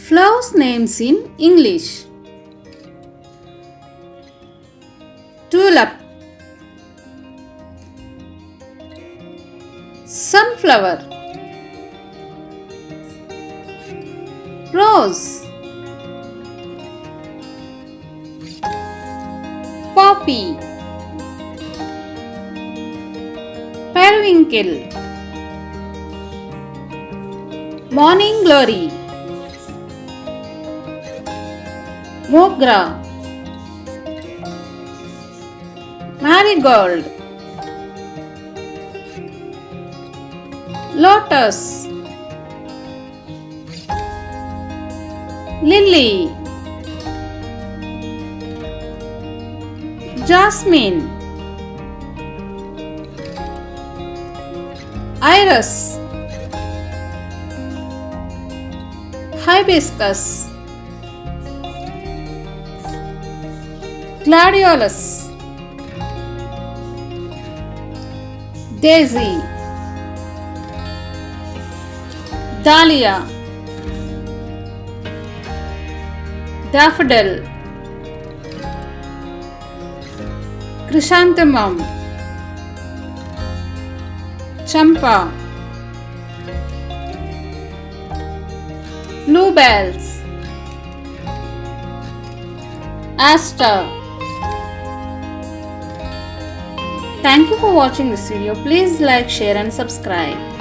Flowers names in English. Tulip, sunflower, rose, poppy, periwinkle, morning glory, mogra, marigold, lotus, lily, jasmine, iris, hibiscus, gladiolus, daisy, dahlia, daffodil, chrysanthemum, champa, bluebells, aster. Thank you for watching this video. Please like, share and subscribe.